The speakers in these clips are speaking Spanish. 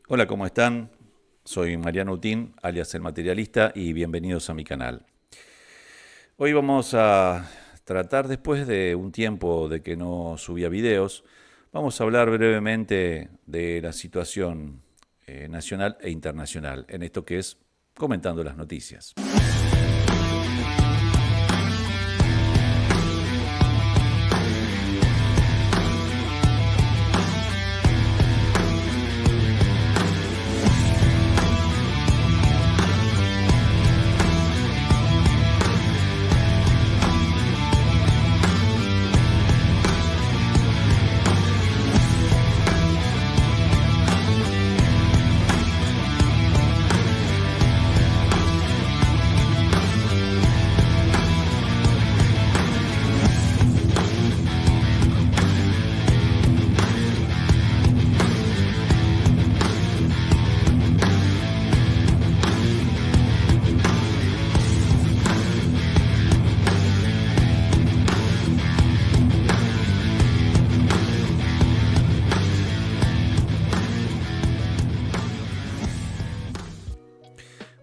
Hola, ¿cómo están? Soy Mariano Utín, alias El Materialista, y bienvenidos a mi canal. Hoy vamos a tratar, después de un tiempo de que no subía videos, vamos a hablar brevemente de la situación nacional e internacional en esto que es comentando las noticias.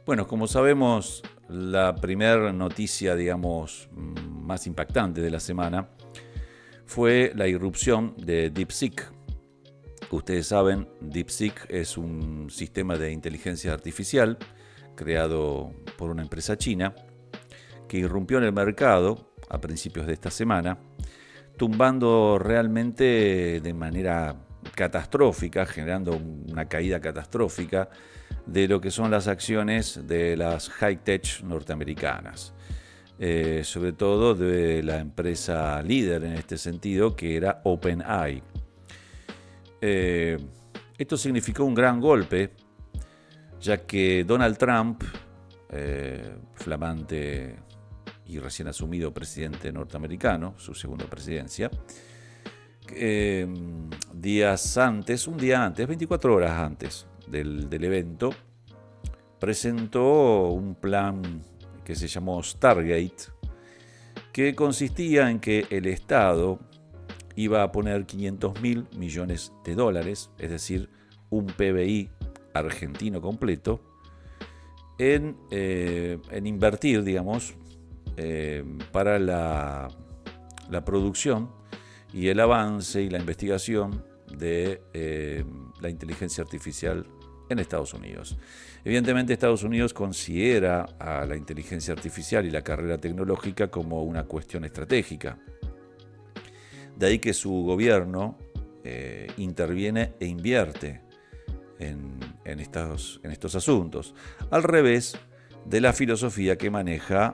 Bueno, como sabemos, la primera noticia, digamos, más impactante de la semana fue la irrupción de DeepSeek. Ustedes saben, DeepSeek es un sistema de inteligencia artificial creado por una empresa china que irrumpió en el mercado a principios de esta semana, tumbando realmente de manera catastrófica, generando una caída catastrófica de lo que son las acciones de las high-tech norteamericanas, sobre todo de la empresa líder en este sentido, que era OpenAI. Esto significó un gran golpe, ya que Donald Trump, flamante y recién asumido presidente norteamericano, su segunda presidencia, días antes, un día antes, 24 horas antes del evento, presentó un plan que se llamó Stargate, que consistía en que el Estado iba a poner 500.000 millones de dólares, es decir, un PBI argentino completo, en invertir, digamos, para la producción y el avance y la investigación de la inteligencia artificial en Estados Unidos. Evidentemente, Estados Unidos considera a la inteligencia artificial y la carrera tecnológica como una cuestión estratégica. De ahí que su gobierno interviene e invierte en estos asuntos, al revés de la filosofía que maneja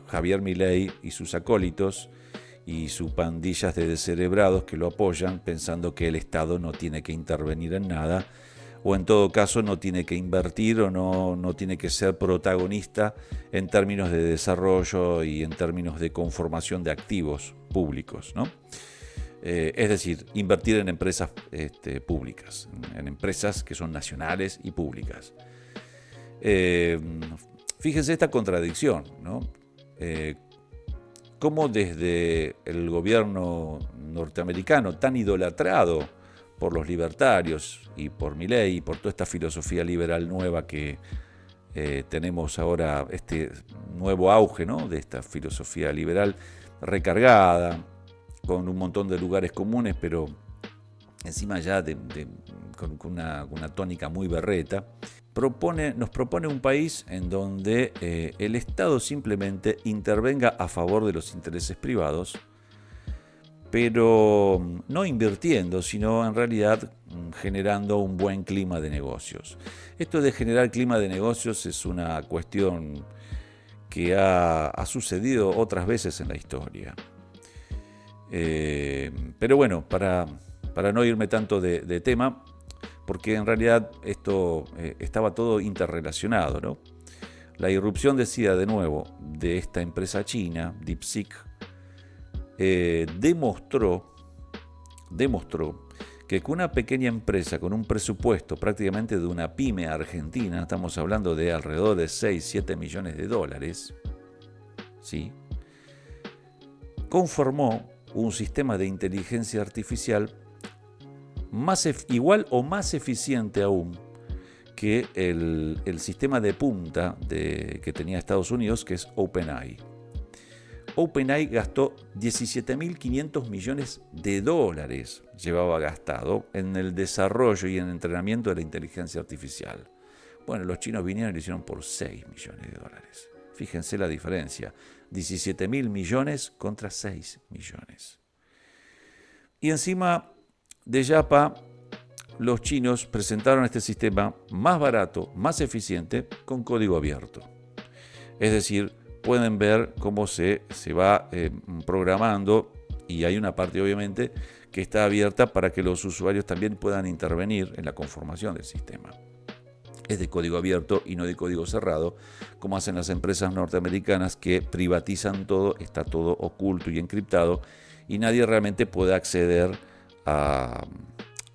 Javier Milei y sus acólitos y sus pandillas de descerebrados que lo apoyan, pensando que el Estado no tiene que intervenir en nada, o en todo caso no tiene que invertir o no tiene que ser protagonista en términos de desarrollo y en términos de conformación de activos públicos, ¿no? Es decir, invertir en empresas públicas, en empresas que son nacionales y públicas. Fíjense esta contradicción, ¿no? Cómo desde el gobierno norteamericano, tan idolatrado por los libertarios y por Milei y por toda esta filosofía liberal nueva que tenemos ahora, este nuevo auge, ¿no?, de esta filosofía liberal recargada, con un montón de lugares comunes, pero encima ya con una tónica muy berreta, nos propone un país en donde el Estado simplemente intervenga a favor de los intereses privados, pero no invirtiendo, sino en realidad generando un buen clima de negocios. Esto de generar clima de negocios es una cuestión que ha sucedido otras veces en la historia. Pero bueno, para no irme tanto de tema, porque en realidad esto estaba todo interrelacionado, ¿no? La irrupción, decía de nuevo, de esta empresa china, DeepSeek, demostró que con una pequeña empresa, con un presupuesto prácticamente de una pyme argentina, estamos hablando de alrededor de 6-7 millones de dólares, ¿sí?, conformó un sistema de inteligencia artificial igual o más eficiente aún que el sistema de punta que tenía Estados Unidos, que es OpenAI. OpenAI gastó 17.500 millones de dólares, llevaba gastado, en el desarrollo y en el entrenamiento de la inteligencia artificial. Bueno, los chinos vinieron y lo hicieron por 6 millones de dólares. Fíjense la diferencia, 17.000 millones contra 6 millones. Y encima de Yapa, los chinos presentaron este sistema más barato, más eficiente, con código abierto. Es decir, pueden ver cómo se va programando, y hay una parte obviamente que está abierta para que los usuarios también puedan intervenir en la conformación del sistema. Es de código abierto y no de código cerrado, como hacen las empresas norteamericanas que privatizan todo, está todo oculto y encriptado, y nadie realmente puede acceder a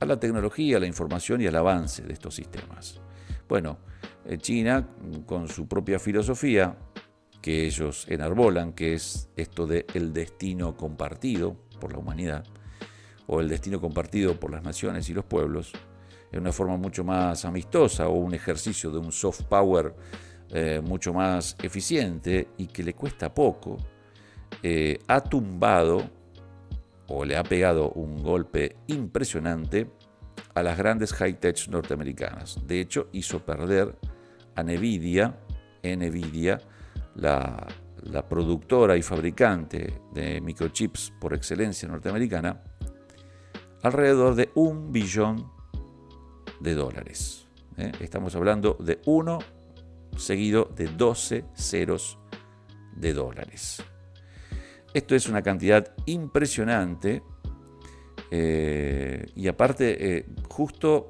la tecnología, a la información y al avance de estos sistemas. Bueno, China, con su propia filosofía, que ellos enarbolan, que es esto de el destino compartido por la humanidad, o el destino compartido por las naciones y los pueblos, en una forma mucho más amistosa, o un ejercicio de un soft power mucho más eficiente y que le cuesta poco, ha tumbado o le ha pegado un golpe impresionante a las grandes high-tech norteamericanas. De hecho, hizo perder a Nvidia, la productora y fabricante de microchips por excelencia norteamericana, alrededor de $1 billón. Estamos hablando de 1 seguido de 12 ceros de dólares. Esto es una cantidad impresionante y aparte justo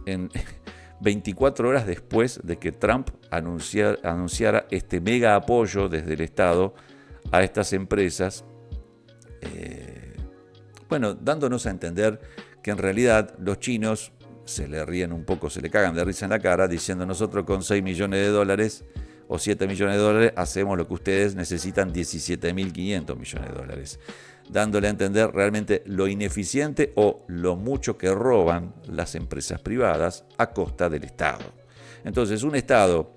en 24 horas después de que Trump anunciara este mega apoyo desde el Estado a estas empresas, dándonos a entender que en realidad los chinos se le ríen un poco, se le cagan de risa en la cara, diciendo nosotros con 6 millones de dólares o 7 millones de dólares hacemos lo que ustedes necesitan 17.500 millones de dólares, dándole a entender realmente lo ineficiente o lo mucho que roban las empresas privadas a costa del Estado. Entonces, un Estado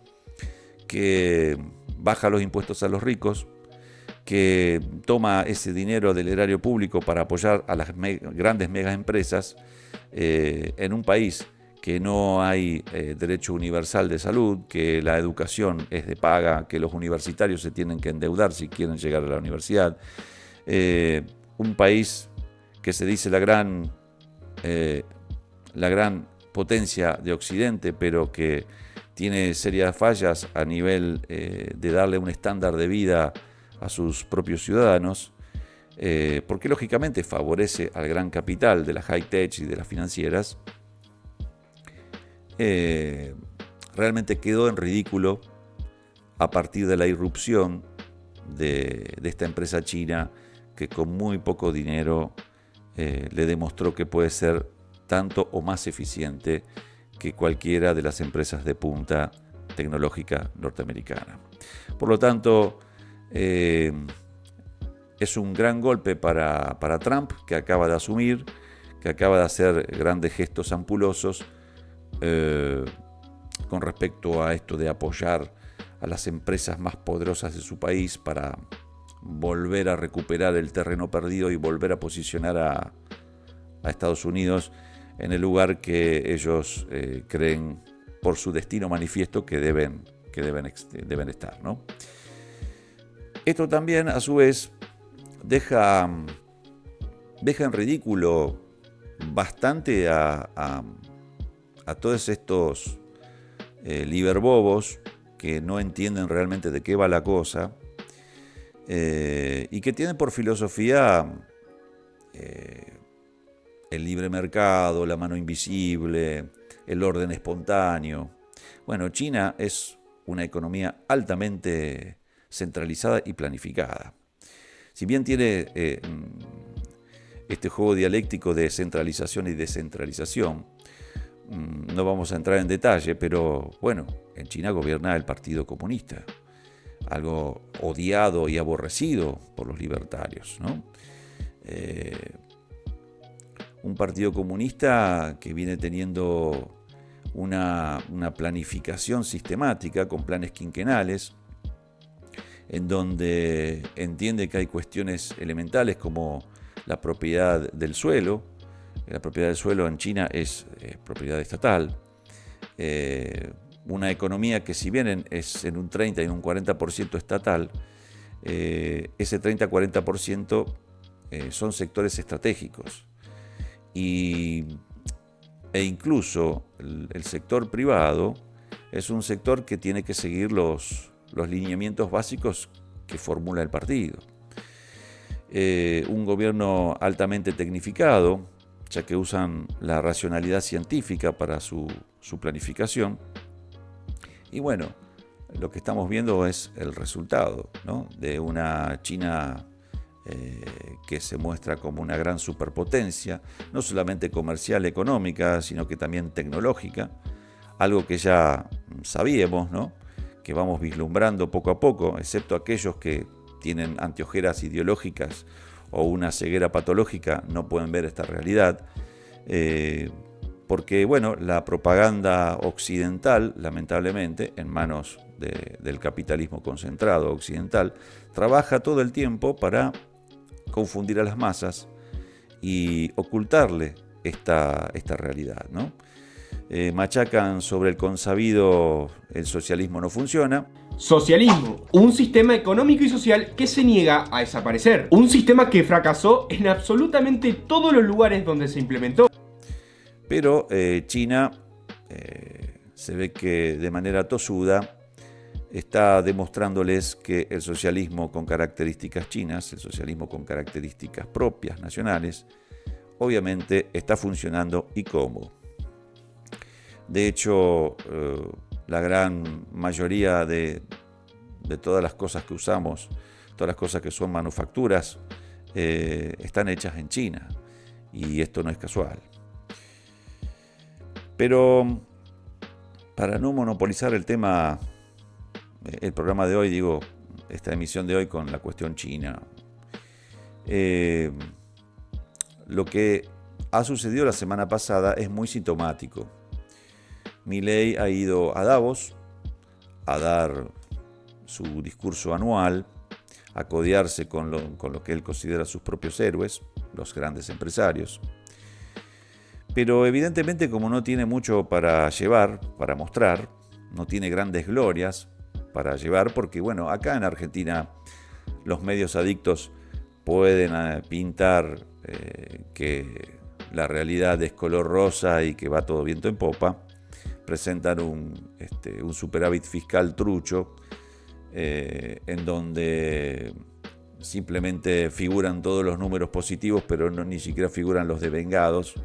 que baja los impuestos a los ricos, que toma ese dinero del erario público para apoyar a las grandes mega empresas, en un país que no hay derecho universal de salud, que la educación es de paga, que los universitarios se tienen que endeudar si quieren llegar a la universidad, un país que se dice la gran potencia de Occidente, pero que tiene serias fallas a nivel de darle un estándar de vida a sus propios ciudadanos, porque lógicamente favorece al gran capital de la high-tech y de las financieras, realmente quedó en ridículo a partir de la irrupción de esta empresa china que con muy poco dinero le demostró que puede ser tanto o más eficiente que cualquiera de las empresas de punta tecnológica norteamericana. Por lo tanto, es un gran golpe para Trump, que acaba de asumir, que acaba de hacer grandes gestos ampulosos con respecto a esto de apoyar a las empresas más poderosas de su país para volver a recuperar el terreno perdido y volver a posicionar a Estados Unidos en el lugar que ellos creen por su destino manifiesto que deben estar, ¿no? Esto también, a su vez, deja en ridículo bastante a todos estos liberbobos que no entienden realmente de qué va la cosa y que tienen por filosofía el libre mercado, la mano invisible, el orden espontáneo. Bueno, China es una economía altamente centralizada y planificada. Si bien tiene este juego dialéctico de centralización y descentralización, no vamos a entrar en detalle, pero bueno, en China gobierna el Partido Comunista, algo odiado y aborrecido por los libertarios, ¿no? un partido comunista que viene teniendo una planificación sistemática con planes quinquenales, en donde entiende que hay cuestiones elementales como la propiedad del suelo. La propiedad del suelo en China es propiedad estatal. Una economía que, si bien es en un 30 y en un 40% estatal, ese 30-40% son sectores estratégicos. E incluso el sector privado es un sector que tiene que seguir los lineamientos básicos que formula el partido. Un gobierno altamente tecnificado, ya que usan la racionalidad científica para su planificación. Y bueno, lo que estamos viendo es el resultado, ¿no?, de una China que se muestra como una gran superpotencia, no solamente comercial, económica, sino que también tecnológica, algo que ya sabíamos, ¿no?, que vamos vislumbrando poco a poco, excepto aquellos que tienen anteojeras ideológicas o una ceguera patológica, no pueden ver esta realidad, porque bueno, la propaganda occidental, lamentablemente, en manos del capitalismo concentrado occidental, trabaja todo el tiempo para confundir a las masas y ocultarle esta realidad, ¿no? Machacan sobre el consabido el socialismo no funciona. Socialismo, un sistema económico y social que se niega a desaparecer. Un sistema que fracasó en absolutamente todos los lugares donde se implementó. Pero China se ve que de manera tosuda está demostrándoles que el socialismo con características chinas, el socialismo con características propias, nacionales, obviamente está funcionando y cómo. De hecho, la gran mayoría de todas las cosas que usamos, todas las cosas que son manufacturas, están hechas en China. Y esto no es casual. Pero para no monopolizar el tema, el programa de hoy, digo, esta emisión de hoy con la cuestión china, lo que ha sucedido la semana pasada es muy sintomático. Milei ha ido a Davos a dar su discurso anual, a codearse con lo que él considera sus propios héroes, los grandes empresarios. Pero evidentemente, como no tiene mucho para llevar, para mostrar, no tiene grandes glorias para llevar, porque bueno, acá en Argentina los medios adictos pueden pintar que la realidad es color rosa y que va todo viento en popa. Presentan un superávit fiscal trucho, en donde simplemente figuran todos los números positivos, pero ni siquiera figuran los devengados.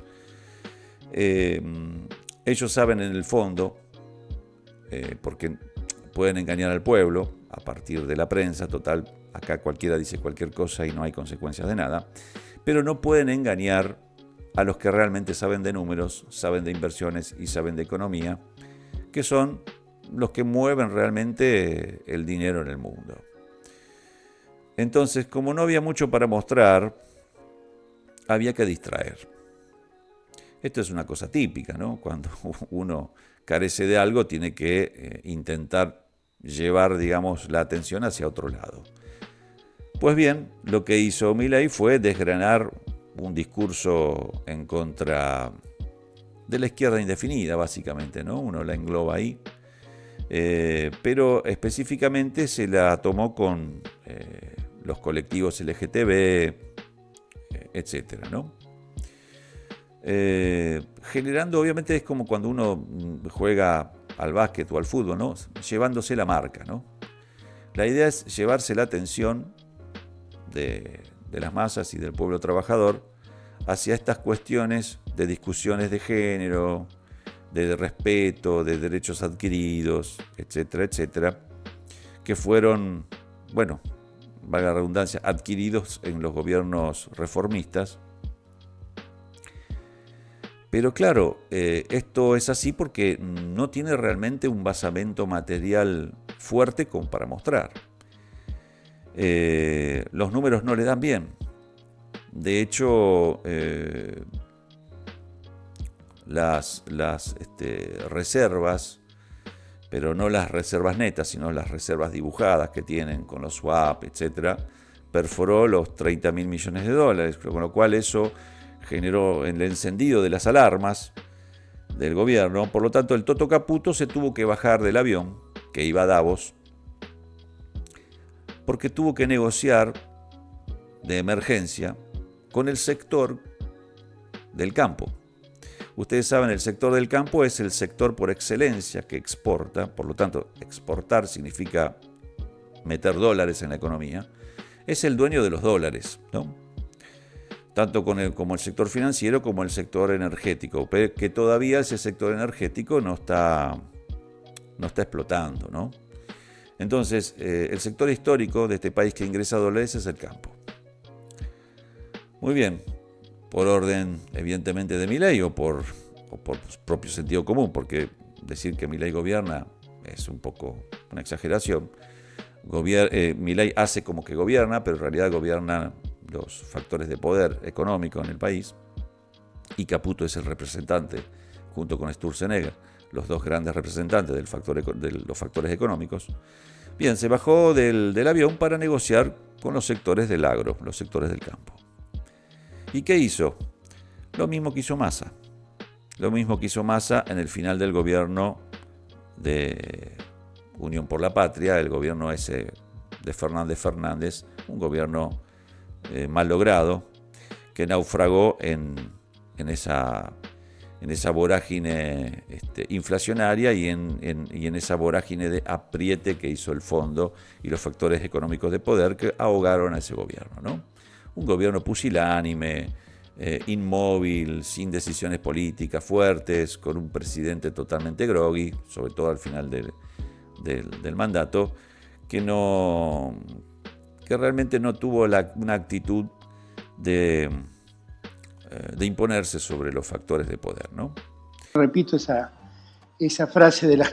Ellos saben en el fondo, porque pueden engañar al pueblo a partir de la prensa, total, acá cualquiera dice cualquier cosa y no hay consecuencias de nada, pero no pueden engañar a los que realmente saben de números, saben de inversiones y saben de economía, que son los que mueven realmente el dinero en el mundo. Entonces, como no había mucho para mostrar, había que distraer. Esto es una cosa típica, ¿no? Cuando uno carece de algo, tiene que intentar llevar, digamos, la atención hacia otro lado. Pues bien, lo que hizo Milei fue desgranar un discurso en contra de la izquierda indefinida, básicamente, ¿no? Uno la engloba ahí, pero específicamente se la tomó con los colectivos LGTB, etcétera, ¿no? Generando, obviamente, es como cuando uno juega al básquet o al fútbol, ¿no? Llevándose la marca, ¿no? La idea es llevarse la atención de las masas y del pueblo trabajador hacia estas cuestiones de discusiones de género, de respeto, de derechos adquiridos, etcétera, etcétera, que fueron, bueno, valga la redundancia, adquiridos en los gobiernos reformistas. Pero claro, esto es así porque no tiene realmente un basamento material fuerte como para mostrar. Los números no le dan bien. De hecho, las reservas, pero no las reservas netas, sino las reservas dibujadas que tienen con los swap, etc., perforó los 30.000 millones de dólares, con lo cual eso generó el encendido de las alarmas del gobierno. Por lo tanto, el Toto Caputo se tuvo que bajar del avión que iba a Davos porque tuvo que negociar de emergencia con el sector del campo. Ustedes saben, el sector del campo es el sector por excelencia que exporta, por lo tanto, exportar significa meter dólares en la economía. Es el dueño de los dólares, ¿no? Tanto como el sector financiero como el sector energético, que todavía ese sector energético no está explotando, ¿no? Entonces, el sector histórico de este país que ingresa dólares es el campo. Muy bien, por orden evidentemente de Milei o por propio sentido común, porque decir que Milei gobierna es un poco una exageración. Milei hace como que gobierna, pero en realidad gobierna los factores de poder económico en el país, y Caputo es el representante, junto con Sturzenegger, los dos grandes representantes de los factores económicos. Bien, se bajó del avión para negociar con los sectores del agro, los sectores del campo. ¿Y qué hizo? Lo mismo que hizo Massa. Lo mismo que hizo Massa en el final del gobierno de Unión por la Patria, el gobierno ese de Fernández, un gobierno mal logrado, que naufragó en esa vorágine inflacionaria y en esa vorágine de apriete que hizo el fondo y los factores económicos de poder que ahogaron a ese gobierno, ¿no? Un gobierno pusilánime, inmóvil, sin decisiones políticas fuertes, con un presidente totalmente groggy, sobre todo al final del mandato, que realmente no tuvo una actitud de imponerse sobre los factores de poder, ¿no? Repito esa frase de la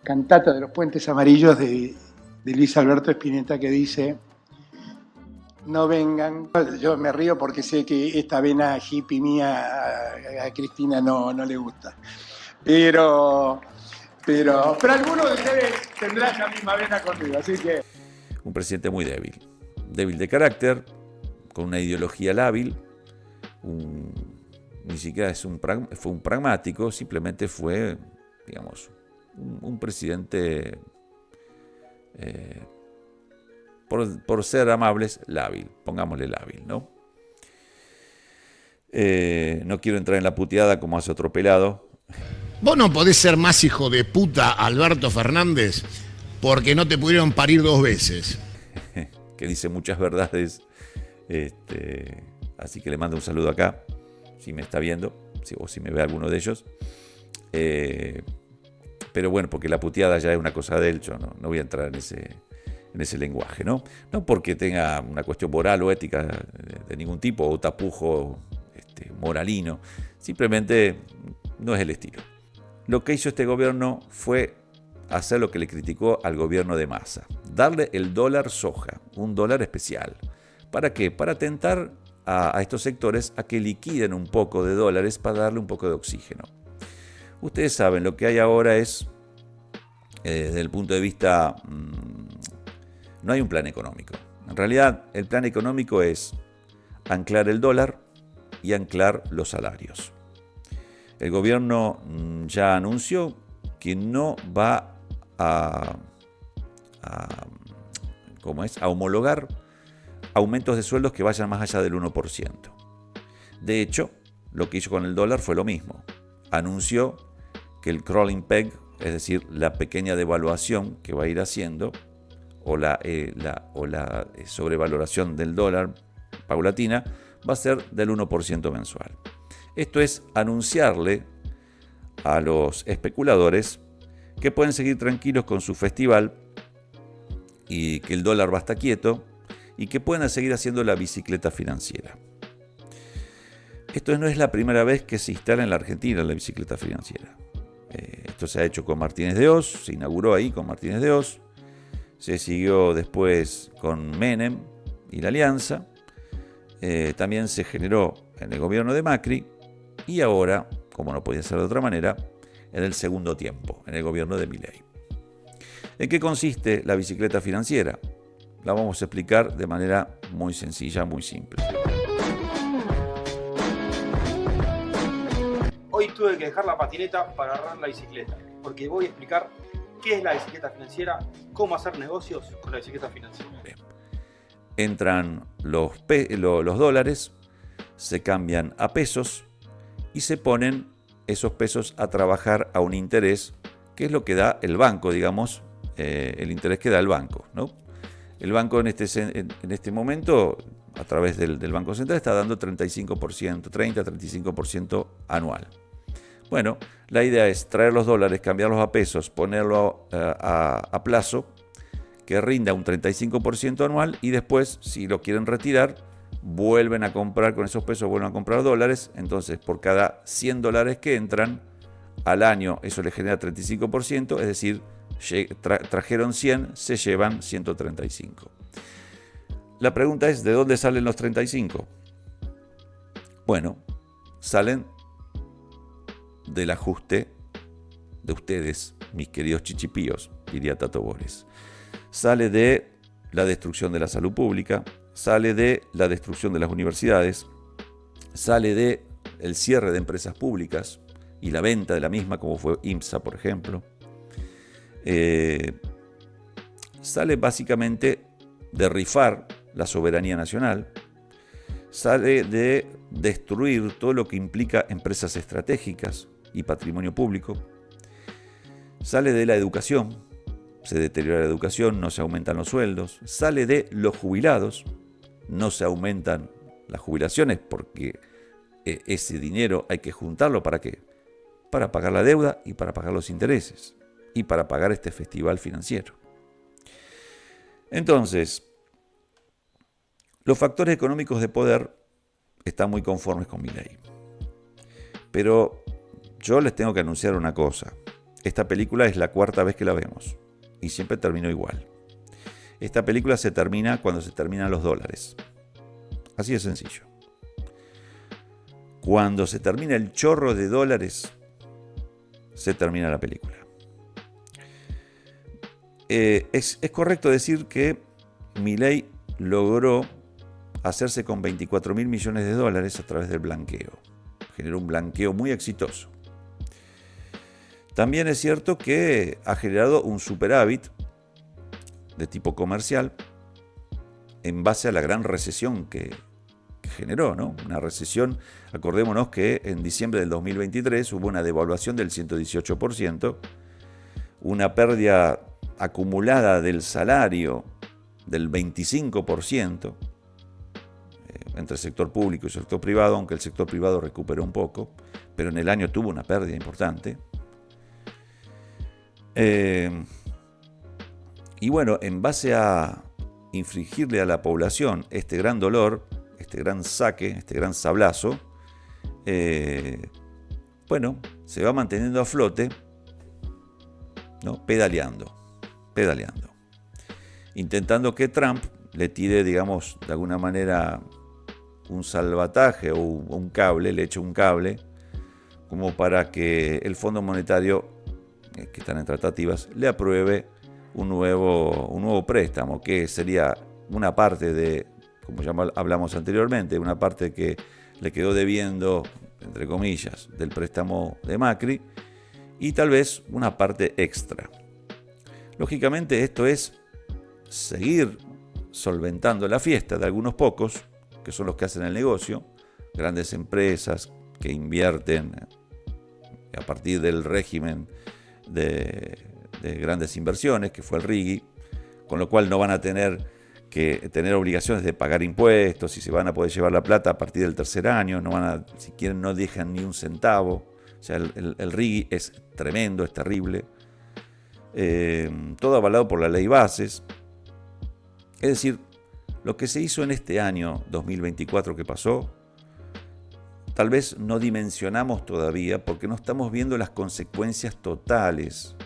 cantata de los Puentes Amarillos de Luis Alberto Spinetta, que dice: no vengan. Yo me río porque sé que esta vena hippie mía a Cristina no le gusta. Pero alguno de ustedes tendrá esa misma vena conmigo, así que... Un presidente muy débil de carácter, con una ideología lábil, ni siquiera fue un pragmático, simplemente fue, digamos, un presidente, por ser amables, lábil, pongámosle lábil, ¿no? No quiero entrar en la puteada como hace otro pelado. Vos no podés ser más hijo de puta, Alberto Fernández, porque no te pudieron parir 2 veces. Que dice muchas verdades, así que le mando un saludo acá, si me está viendo, o si me ve alguno de ellos. Pero bueno, porque la puteada ya es una cosa de él, yo no voy a entrar en ese lenguaje, ¿no? No porque tenga una cuestión moral o ética de ningún tipo, o tapujo moralino, simplemente no es el estilo. Lo que hizo este gobierno fue hacer lo que le criticó al gobierno de Massa: darle el dólar soja, un dólar especial. ¿Para qué? Para tentar a estos sectores a que liquiden un poco de dólares para darle un poco de oxígeno. Ustedes saben, lo que hay ahora es, desde el punto de vista, no hay un plan económico. En realidad, el plan económico es anclar el dólar y anclar los salarios. El gobierno ya anunció que no va a homologar aumentos de sueldos que vayan más allá del 1%. De hecho, lo que hizo con el dólar fue lo mismo. Anunció que el crawling peg, es decir, la pequeña devaluación que va a ir haciendo, o la sobrevaloración del dólar paulatina, va a ser del 1% mensual. Esto es anunciarle a los especuladores que pueden seguir tranquilos con su festival y que el dólar va a estar quieto y que puedan seguir haciendo la bicicleta financiera. Esto no es la primera vez que se instala en la Argentina la bicicleta financiera. Esto se ha hecho con Martínez de Oz, se inauguró ahí con Martínez de Oz, se siguió después con Menem y la Alianza, también se generó en el gobierno de Macri y ahora, como no podía ser de otra manera, en el segundo tiempo, en el gobierno de Milei. ¿En qué consiste la bicicleta financiera? La vamos a explicar de manera muy sencilla, muy simple. Hoy tuve que dejar la patineta para agarrar la bicicleta, porque voy a explicar qué es la bicicleta financiera, cómo hacer negocios con la bicicleta financiera. Bien. Entran los dólares, se cambian a pesos y se ponen esos pesos a trabajar a un interés, que es lo que da el banco, digamos, el interés que da el banco, ¿no? El banco en este momento, a través del Banco Central, está dando 30-35% anual. Bueno, la idea es traer los dólares, cambiarlos a pesos, ponerlo a plazo, que rinda un 35% anual, y después, si lo quieren retirar, vuelven a comprar con esos pesos, vuelven a comprar dólares. Entonces, por cada 100 dólares que entran al año, eso les genera 35%, es decir, trajeron 100, se llevan 135. La pregunta es, ¿de dónde salen los 35? Bueno, salen del ajuste de ustedes, mis queridos chichipíos, diría Tato Bores. Sale de la destrucción de la salud pública, sale de la destrucción de las universidades, sale de el cierre de empresas públicas y la venta de la misma, como fue IMSA, por ejemplo. Sale básicamente de rifar la soberanía nacional, sale de destruir todo lo que implica empresas estratégicas y patrimonio público, sale de la educación, se deteriora la educación, no se aumentan los sueldos, sale de los jubilados, no se aumentan las jubilaciones porque ese dinero hay que juntarlo ¿para qué? Para pagar la deuda y para pagar los intereses y para pagar este festival financiero. Entonces, los factores económicos de poder están muy conformes con Milei. Pero yo les tengo que anunciar una cosa. Esta película es la cuarta vez que la vemos y siempre terminó igual. Esta película se termina cuando se terminan los dólares. Así de sencillo. Cuando se termina el chorro de dólares, se termina la película. Es correcto decir que Milei logró hacerse con 24.000 millones de dólares a través del blanqueo. Generó un blanqueo muy exitoso. También es cierto que ha generado un superávit de tipo comercial en base a la gran recesión que generó, ¿no? Una recesión, acordémonos que en diciembre del 2023 hubo una devaluación del 118%, una pérdida acumulada del salario del 25%, entre el sector público y el sector privado, aunque el sector privado recuperó un poco, pero en el año tuvo una pérdida importante. Y bueno, en base a infligirle a la población este gran dolor, este gran saque, este gran sablazo, bueno, se va manteniendo a flote, ¿no? Pedaleando, intentando que Trump le tire, digamos, de alguna manera un salvataje o un cable, le eche un cable, como para que el Fondo Monetario, que están en tratativas, le apruebe un nuevo préstamo, que sería una parte de, como ya hablamos anteriormente, una parte que le quedó debiendo, entre comillas, del préstamo de Macri, y tal vez una parte extra. Lógicamente esto es seguir solventando la fiesta de algunos pocos, que son los que hacen el negocio, grandes empresas que invierten a partir del régimen de grandes inversiones, que fue el RIGI, con lo cual no van a tener que tener obligaciones de pagar impuestos y se van a poder llevar la plata a partir del tercer año, si quieren no dejan ni un centavo. O sea, el RIGI es tremendo, es terrible. Todo avalado por la ley Bases. Es decir, lo que se hizo en este año 2024 que pasó, tal vez no dimensionamos todavía porque no estamos viendo las consecuencias totales.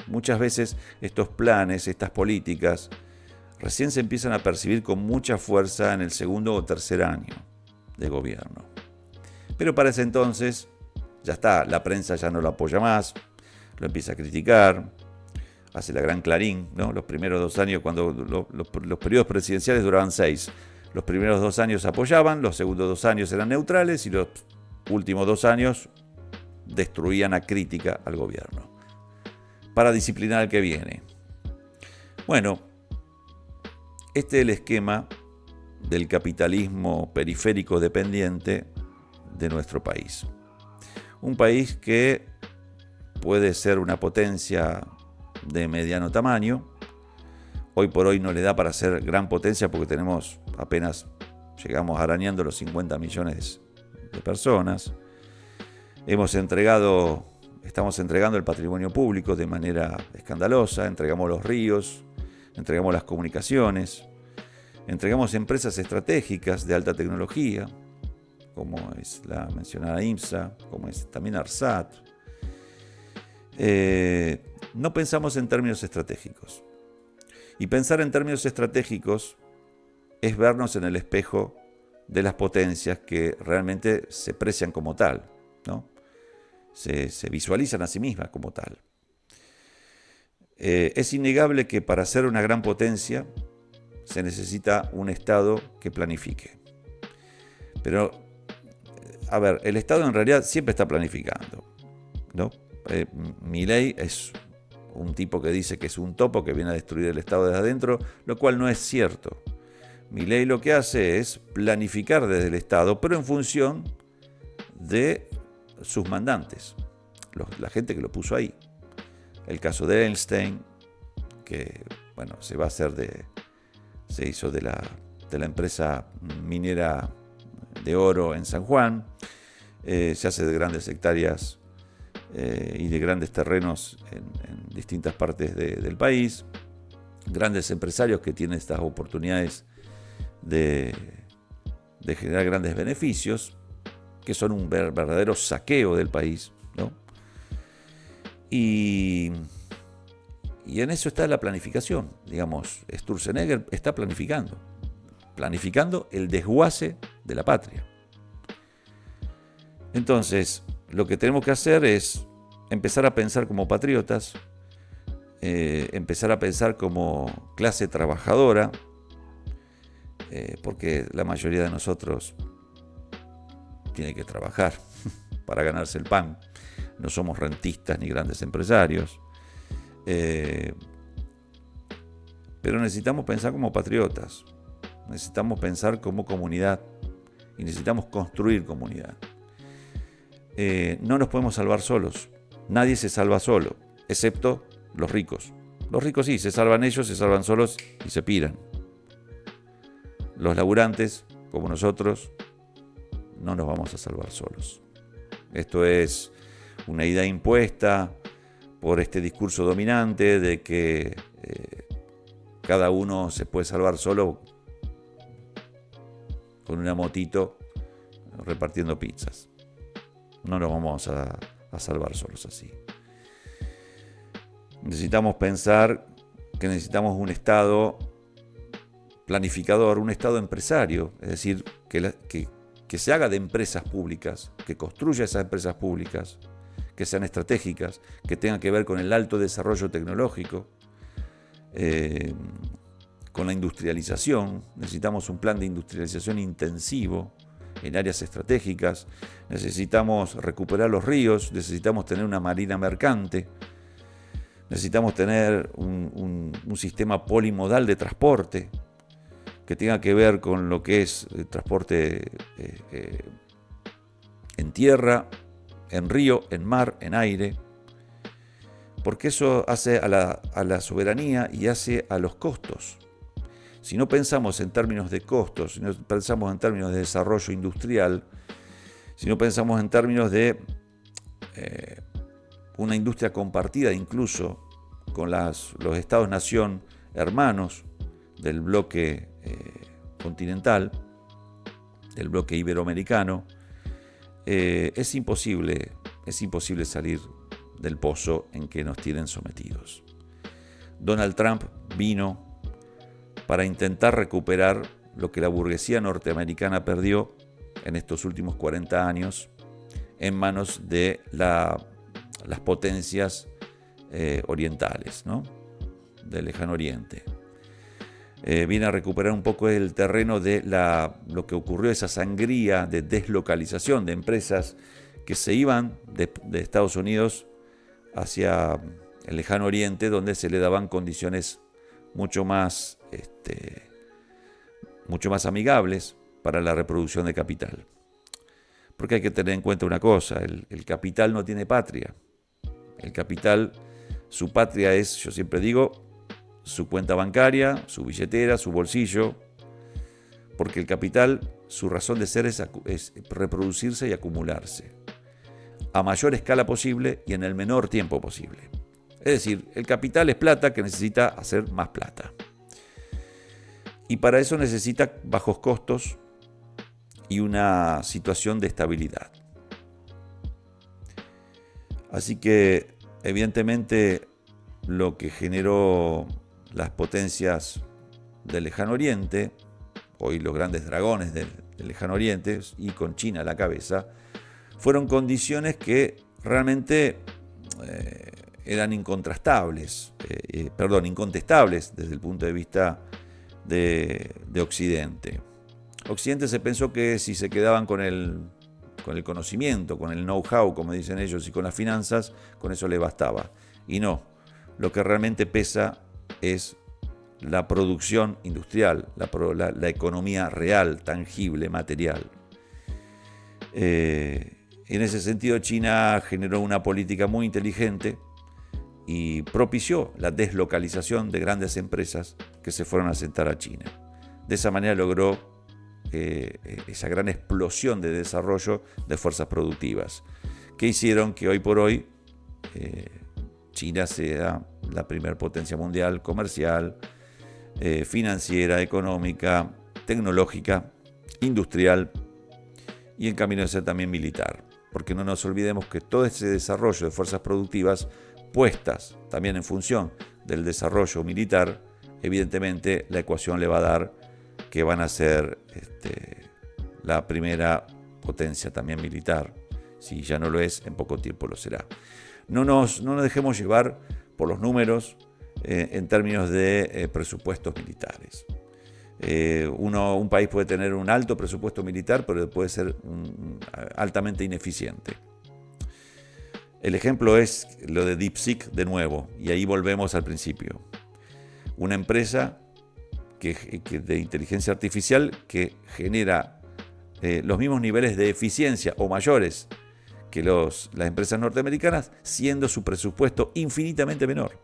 Muchas veces estos planes, estas políticas, recién se empiezan a percibir con mucha fuerza en el segundo o tercer año de gobierno. Pero para ese entonces, ya está, la prensa ya no lo apoya más, lo empieza a criticar, hace la gran Clarín, ¿no? Los primeros 2 años, cuando los periodos presidenciales duraban 6, los primeros 2 años apoyaban, los segundos 2 años eran neutrales y los últimos 2 años destruían a crítica al gobierno, para disciplinar al que viene. Bueno, este es el esquema del capitalismo periférico dependiente de nuestro país. Un país que puede ser una potencia de mediano tamaño. Hoy por hoy no le da para ser gran potencia porque tenemos apenas, llegamos arañando los 50 millones de personas. Estamos entregando el patrimonio público de manera escandalosa, entregamos los ríos, entregamos las comunicaciones, entregamos empresas estratégicas de alta tecnología, como es la mencionada IMSA, como es también ARSAT. No pensamos en términos estratégicos. Y pensar en términos estratégicos es vernos en el espejo de las potencias que realmente se precian como tal, ¿no? Se visualizan a sí mismas como tal. Es innegable que para ser una gran potencia se necesita un Estado que planifique. Pero, a ver, el Estado en realidad siempre está planificando, ¿no? Milei es un tipo que dice que es un topo que viene a destruir el Estado desde adentro, lo cual no es cierto. Milei lo que hace es planificar desde el Estado, pero en función de sus mandantes, la gente que lo puso ahí. El caso de Einstein, que bueno, se hizo de la empresa minera de oro en San Juan, se hace de grandes hectáreas y de grandes terrenos en distintas partes del país, grandes empresarios que tienen estas oportunidades de generar grandes beneficios, que son un verdadero saqueo del país, ¿no? Y en eso está la planificación. Digamos, Sturzenegger está planificando el desguace de la patria. Entonces, lo que tenemos que hacer es empezar a pensar como patriotas, empezar a pensar como clase trabajadora, porque la mayoría de nosotros tiene que trabajar para ganarse el pan. No somos rentistas ni grandes empresarios. Pero necesitamos pensar como patriotas, necesitamos pensar como comunidad y necesitamos construir comunidad. No nos podemos salvar solos, nadie se salva solo, excepto los ricos. Los ricos sí, se salvan ellos, se salvan solos y se piran. Los laburantes, como nosotros, no nos vamos a salvar solos. Esto es una idea impuesta por este discurso dominante de que cada uno se puede salvar solo con una motito repartiendo pizzas. No nos vamos a salvar solos así. Necesitamos pensar que necesitamos un Estado planificador, un Estado empresario, es decir, que se haga de empresas públicas, que construya esas empresas públicas, que sean estratégicas, que tengan que ver con el alto desarrollo tecnológico, con la industrialización. Necesitamos un plan de industrialización intensivo en áreas estratégicas, necesitamos recuperar los ríos, necesitamos tener una marina mercante, necesitamos tener un sistema polimodal de transporte que tenga que ver con lo que es el transporte en tierra, en río, en mar, en aire, porque eso hace a la soberanía y hace a los costos. Si no pensamos en términos de costos, si no pensamos en términos de desarrollo industrial, si no pensamos en términos de una industria compartida incluso con los estados-nación hermanos del bloque continental, del bloque iberoamericano, es imposible salir del pozo en que nos tienen sometidos. Donald Trump vino para intentar recuperar lo que la burguesía norteamericana perdió en estos últimos 40 años en manos de las potencias orientales, ¿no? Del Lejano Oriente. Viene a recuperar un poco el terreno de lo que ocurrió, esa sangría de deslocalización de empresas que se iban de Estados Unidos hacia el Lejano Oriente, donde se le daban condiciones mucho más amigables para la reproducción de capital. Porque hay que tener en cuenta una cosa, el capital no tiene patria. El capital, su patria es, yo siempre digo, su cuenta bancaria, su billetera, su bolsillo, porque el capital, su razón de ser es reproducirse y acumularse a mayor escala posible y en el menor tiempo posible. Es decir, el capital es plata que necesita hacer más plata. Y para eso necesita bajos costos y una situación de estabilidad. Así que, evidentemente, lo que generó las potencias del Lejano Oriente, hoy los grandes dragones del Lejano Oriente, y con China a la cabeza, fueron condiciones que realmente eran incontestables desde el punto de vista de Occidente. Occidente se pensó que si se quedaban con el conocimiento, con el know-how, como dicen ellos, y con las finanzas, con eso le bastaba. Y no, lo que realmente pesa es la producción industrial, la economía real, tangible, material. En ese sentido, China generó una política muy inteligente y propició la deslocalización de grandes empresas que se fueron a asentar a China. De esa manera logró esa gran explosión de desarrollo de fuerzas productivas, que hicieron que hoy por hoy China sea la primera potencia mundial comercial, financiera, económica, tecnológica, industrial y en camino de ser también militar. Porque no nos olvidemos que todo ese desarrollo de fuerzas productivas puestas también en función del desarrollo militar, evidentemente la ecuación le va a dar que van a ser la primera potencia también militar. Si ya no lo es, en poco tiempo lo será. No nos dejemos llevar por los números en términos de presupuestos militares. Un país puede tener un alto presupuesto militar, pero puede ser altamente ineficiente. El ejemplo es lo de DeepSeek de nuevo, y ahí volvemos al principio. Una empresa de inteligencia artificial que genera los mismos niveles de eficiencia o mayores que las empresas norteamericanas, siendo su presupuesto infinitamente menor.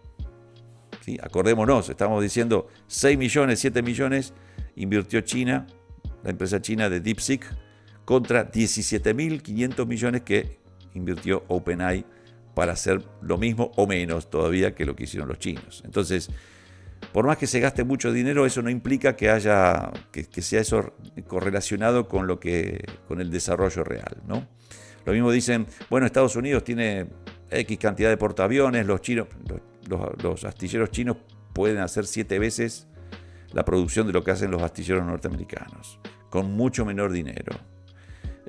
¿Sí? Acordémonos, estamos diciendo 6 millones, 7 millones invirtió China, la empresa china de DeepSeek, contra 17.500 millones que invirtió OpenAI para hacer lo mismo o menos todavía que lo que hicieron los chinos. Entonces, por más que se gaste mucho dinero, eso no implica que sea eso correlacionado con el desarrollo real, ¿no? Lo mismo dicen, bueno, Estados Unidos tiene X cantidad de portaaviones, los astilleros chinos pueden hacer 7 veces la producción de lo que hacen los astilleros norteamericanos, con mucho menor dinero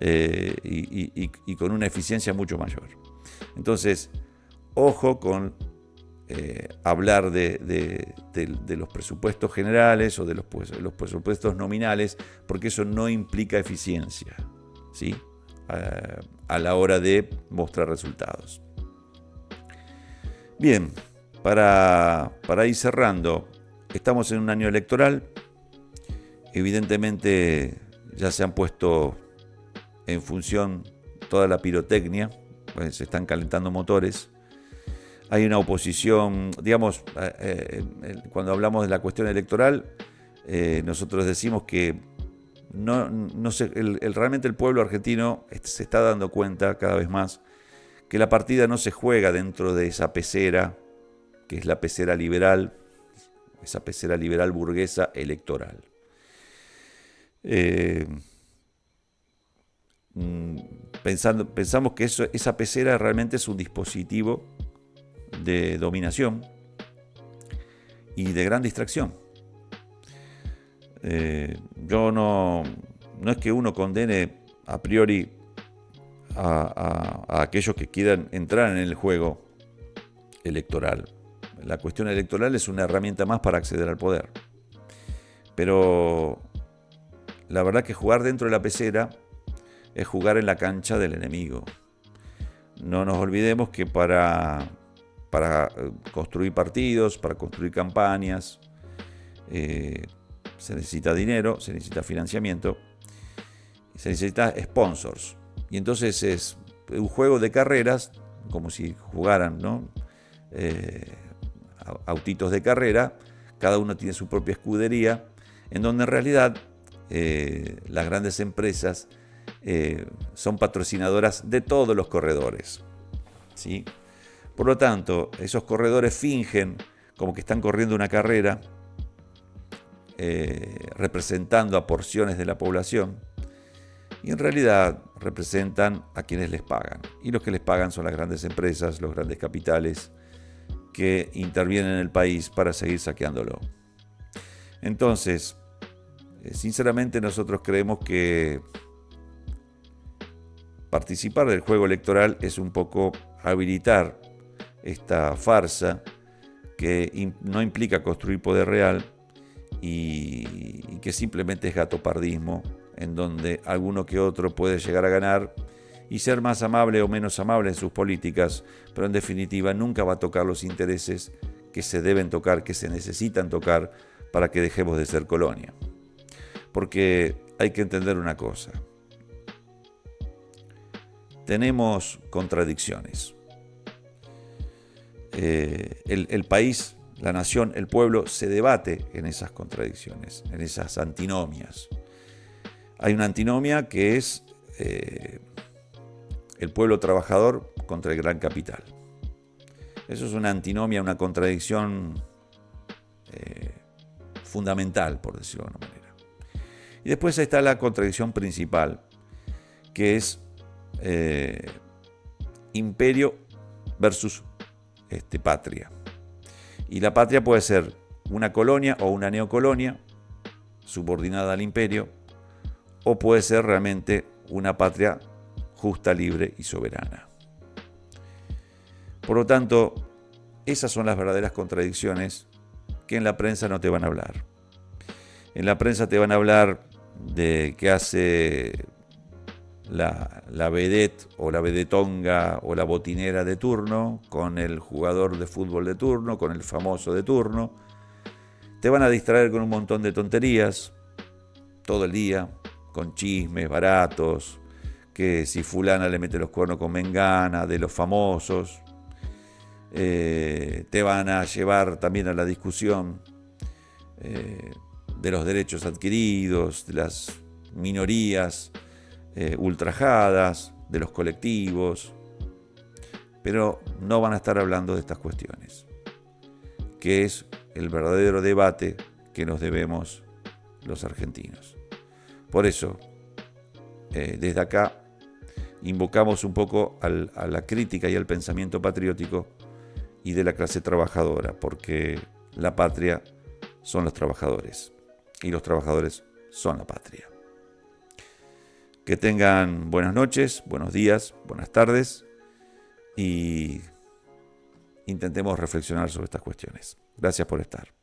y con una eficiencia mucho mayor. Entonces, ojo con hablar de los presupuestos generales o de los presupuestos nominales, porque eso no implica eficiencia, ¿sí? A la hora de mostrar resultados. Bien, para ir cerrando, estamos en un año electoral. Evidentemente ya se han puesto en función toda la pirotecnia, pues se están calentando motores. Hay una oposición, digamos, cuando hablamos de la cuestión electoral, nosotros decimos que realmente el pueblo argentino se está dando cuenta cada vez más que la partida no se juega dentro de esa pecera, que es la pecera liberal, esa pecera liberal burguesa electoral. Pensamos que esa pecera realmente es un dispositivo de dominación y de gran distracción. Yo no es que uno condene a priori a aquellos que quieran entrar en el juego electoral. La cuestión electoral es una herramienta más para acceder al poder. Pero la verdad que jugar dentro de la pecera es jugar en la cancha del enemigo. No nos olvidemos que para construir partidos, para construir campañas, se necesita dinero, se necesita financiamiento, se necesita sponsors. Y entonces es un juego de carreras, como si jugaran, ¿no? Autitos de carrera, cada uno tiene su propia escudería, en donde en realidad las grandes empresas son patrocinadoras de todos los corredores, ¿sí? Por lo tanto, esos corredores fingen como que están corriendo una carrera, representando a porciones de la población, y en realidad representan a quienes les pagan. Y los que les pagan son las grandes empresas, los grandes capitales que intervienen en el país para seguir saqueándolo. Entonces, sinceramente nosotros creemos que participar del juego electoral es un poco habilitar esta farsa que no implica construir poder real y que simplemente es gatopardismo, en donde alguno que otro puede llegar a ganar y ser más amable o menos amable en sus políticas, pero en definitiva nunca va a tocar los intereses que se deben tocar, que se necesitan tocar para que dejemos de ser colonia. Porque hay que entender una cosa. Tenemos contradicciones. El país, la nación, el pueblo se debate en esas contradicciones, en esas antinomias. Hay una antinomia que es el pueblo trabajador contra el gran capital. Eso es una antinomia, una contradicción fundamental, por decirlo de alguna manera. Y después está la contradicción principal, que es imperio versus patria. Y la patria puede ser una colonia o una neocolonia subordinada al imperio, o puede ser realmente una patria justa, libre y soberana. Por lo tanto, esas son las verdaderas contradicciones que en la prensa no te van a hablar. En la prensa te van a hablar de qué hace la vedette o la vedetonga o la botinera de turno con el jugador de fútbol de turno, con el famoso de turno. Te van a distraer con un montón de tonterías todo el día, con chismes baratos, que si fulana le mete los cuernos con mengana, de los famosos. Te van a llevar también a la discusión de los derechos adquiridos, de las minorías ultrajadas, de los colectivos, pero no van a estar hablando de estas cuestiones, que es el verdadero debate que nos debemos los argentinos. Por eso, desde acá, invocamos un poco a la crítica y al pensamiento patriótico y de la clase trabajadora, porque la patria son los trabajadores y los trabajadores son la patria. Que tengan buenas noches, buenos días, buenas tardes y intentemos reflexionar sobre estas cuestiones. Gracias por estar.